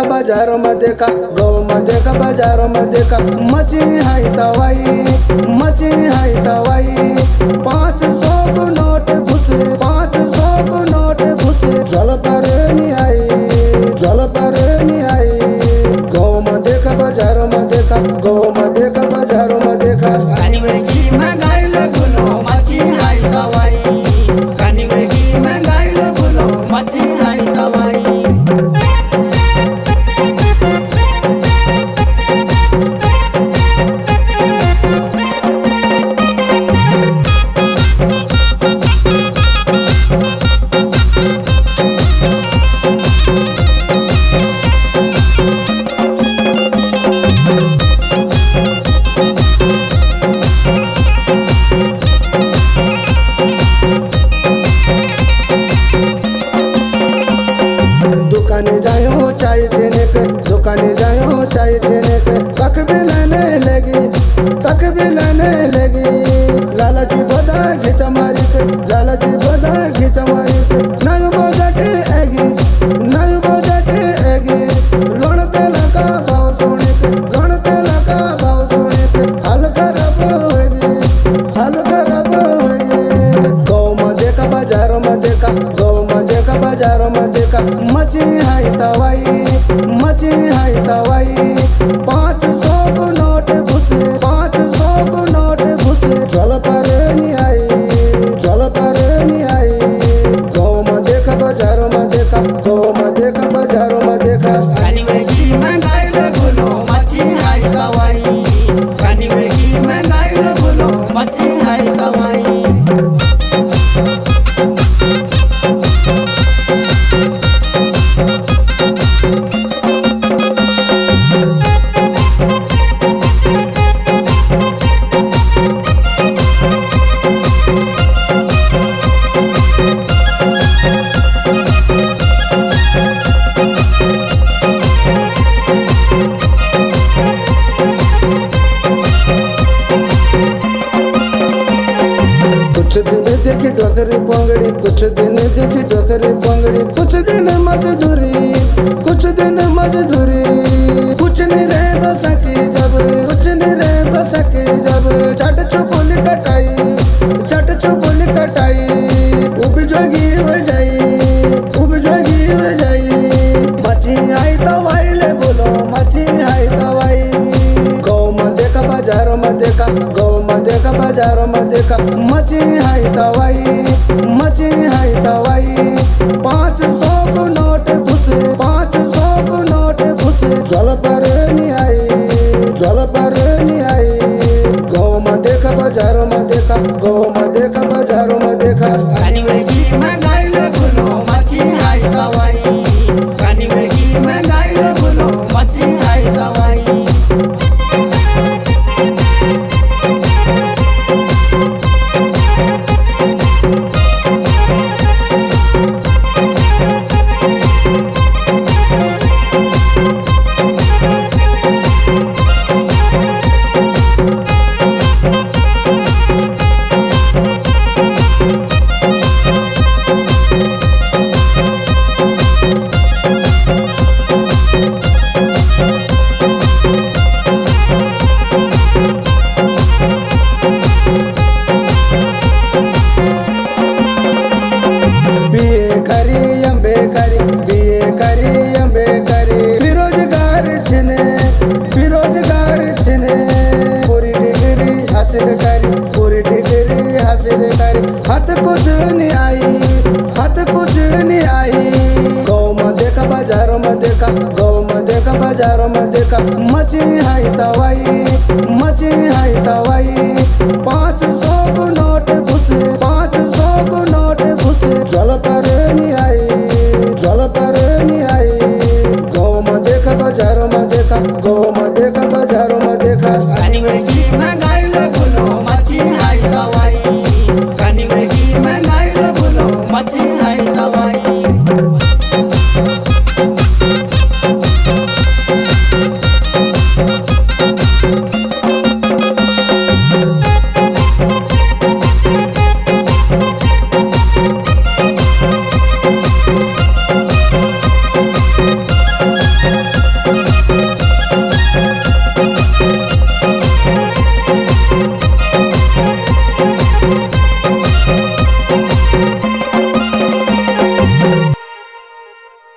बाजारों में देखा, गाँव में देखा, बाजारों में देखा, मची हाई दवाई, मची हाई दवाई। 500 को नोट घुसे, 500 को नोट घुसे, जल पर नहीं आई, जल पर नहीं आई। गाँव में देखा, बाजारों में देखा, गाँव में देखा, बाजारों में देखा। कनिवे की महंगाई लगुनो मची हाई दवाई, कनिवे की महंगाई लगुनो मची हाई दवाई। दुकाने जायो चाय देने के, दुकाने जायो चाय देने के, तक भी लेने लगी, तक भी लेने लगी। लालाजी बदा घिचा मारी के, लालाजी बदा घिचा मारी के। नयो बजट एगी, नयो बजट एगी। लोण तेल का भाव सुने के, लोण तेल का भाव सुने के, हाल खराब होगी, हाल खराब होगी। गाँव में देखा, बाजारों में देखा, गाँव में देखा, बाजारों में देखा, मची हाई दवाई, मची हाई दवाई। 500 को नोट घुसे, 500 को नोट घुसे, जल पर नहीं आई, जल पर नहीं आई। गाँव में देखा, बाजारों में देखा, गाँव में देखा, बाजारों में देखा। कनिवे की महंगाई लगुनो मची हाई दवाई, कनिवे की महंगाई लगुनो मची हाई दवाई। कुछ दिन देखी डोकरी पोंगड़ी, कुछ दिन देखी डोकरी पोंगड़ी। कुछ दिन मजदूरी, कुछ दिन मजदूरी। कुछ नहीं रह बसकी जब, कुछ नहीं रह बसकी जब। चट चुपुली कटाई, चट चुपुली कटाई। उब जोगी हो जाई, उब जोगी हो जाई। मची आई दवाई ले बोलो, मची आई दवाई। गाँव में देखा, बाजारों में देखा, गाँव में देखा, बाजारों में देखा, मची हाई दवाई, मची हाई दवाई। 500 को नोट घुसे, 500 को नोट घुसे, जल पर नहीं आई, जल पर नहीं आई। गाँव में देखा, बाजारों में देखा, गाँव में देखा, बाजारों में देखा। कनिवे की महंगाई लगुनो मची हाई दवाई, कनिवे की महंगाई लगुनो मची हाई दवाई। बीए करी अंबे करी, बीए करी अंबे करी। बेरोजगार छिने, बेरोजगार छिने। पूरी डिग्री हासिल करी, पूरी डिग्री हासिल करी। हाथ कुछ नहीं आई, हाथ कुछ नहीं आई। गाँव में देखा, बाजारों में देखा, गाँव में देखा, बाजारों में देखा, मची हाई दवाई,